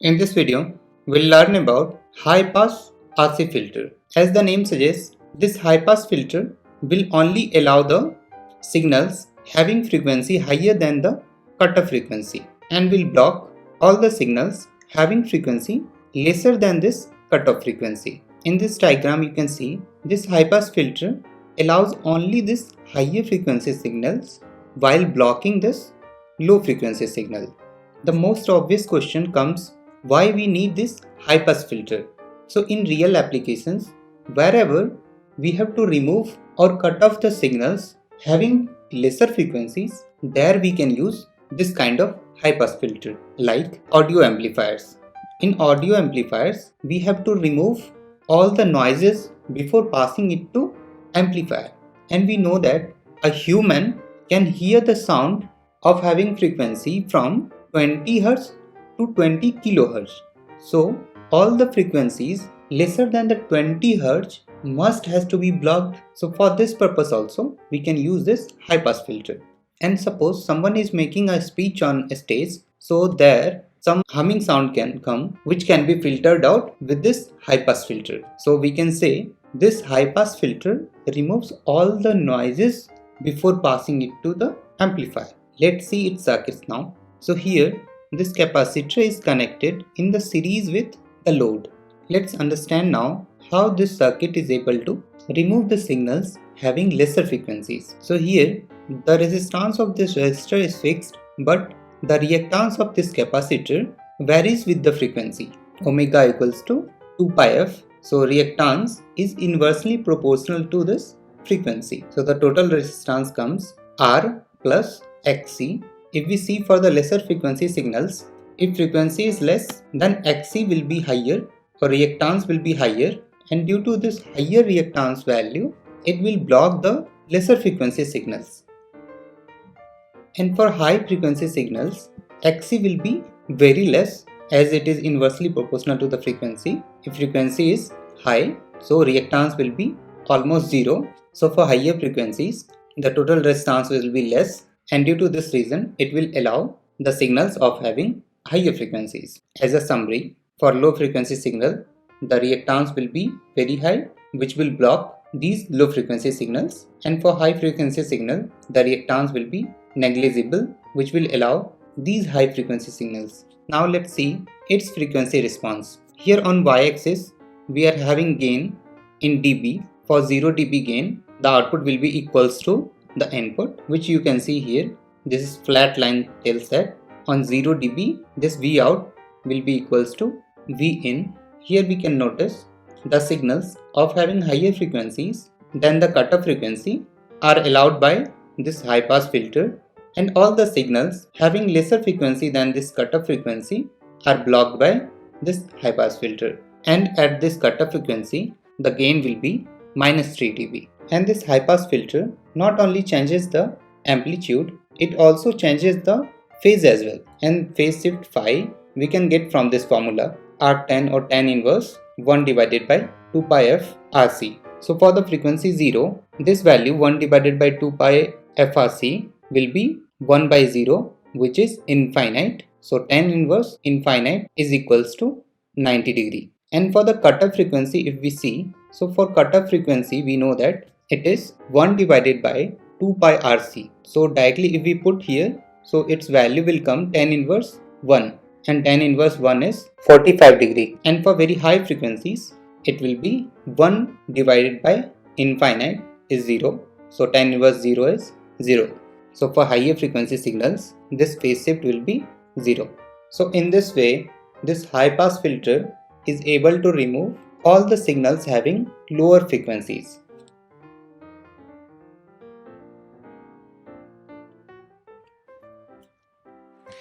In this video, we'll learn about high-pass RC filter. As the name suggests, this high-pass filter will only allow the signals having frequency higher than the cutoff frequency and will block all the signals having frequency lesser than this cutoff frequency. In this diagram, you can see this high-pass filter allows only this higher frequency signals while blocking this low frequency signal. The most obvious question comes, why we need this high pass filter? So in real applications, wherever we have to remove or cut off the signals having lesser frequencies, there we can use this kind of high pass filter, like audio amplifiers. In audio amplifiers, we have to remove all the noises before passing it to amplifier, and we know that a human can hear the sound of having frequency from 20 Hz to 20 kHz. So all the frequencies lesser than the 20 Hz must has to be blocked. So for this purpose also we can use this high pass filter. And suppose someone is making a speech on a stage, so there some humming sound can come which can be filtered out with this high pass filter. So we can say this high pass filter removes all the noises before passing it to the amplifier. Let's see its circuits now. So here this capacitor is connected in the series with the load. Let's understand now how this circuit is able to remove the signals having lesser frequencies. So here the resistance of this resistor is fixed, but the reactance of this capacitor varies with the frequency. Omega equals to 2 pi f. So reactance is inversely proportional to this frequency. So the total resistance comes R plus Xc. If we see for the lesser frequency signals, if frequency is less, then Xc will be higher or reactance will be higher, and due to this higher reactance value, it will block the lesser frequency signals. And for high frequency signals, Xc will be very less as it is inversely proportional to the frequency. If frequency is high, so reactance will be almost zero. So for higher frequencies, the total resistance will be less, and due to this reason it will allow the signals of having higher frequencies. As a summary, for low frequency signal, the reactance will be very high which will block these low frequency signals, and for high frequency signal the reactance will be negligible which will allow these high frequency signals. Now let's see its frequency response. Here on y-axis we are having gain in dB. For 0 dB gain, the output will be equals to the input, which you can see here. This is flat line tells that on 0 dB this V out will be equals to V in. Here we can notice the signals of having higher frequencies than the cutoff frequency are allowed by this high pass filter, and all the signals having lesser frequency than this cutoff frequency are blocked by this high pass filter, and at this cutoff frequency the gain will be minus 3 dB. And this high pass filter not only changes the amplitude, it also changes the phase as well. And phase shift phi we can get from this formula, R10 or tan inverse 1 divided by 2 pi f RC. So for the frequency 0, this value 1 divided by 2 pi f RC will be 1 by 0, which is infinite. So tan inverse infinite is equals to 90 degree. And for the cutoff frequency, if we see, so for cutoff frequency we know that it is 1 divided by 2 pi RC. So directly if we put here, so its value will come tan inverse 1, and tan inverse 1 is 45 degree. And for very high frequencies, it will be 1 divided by infinite is 0. So tan inverse 0 is 0. So for higher frequency signals, this phase shift will be 0. So in this way, this high pass filter is able to remove all the signals having lower frequencies.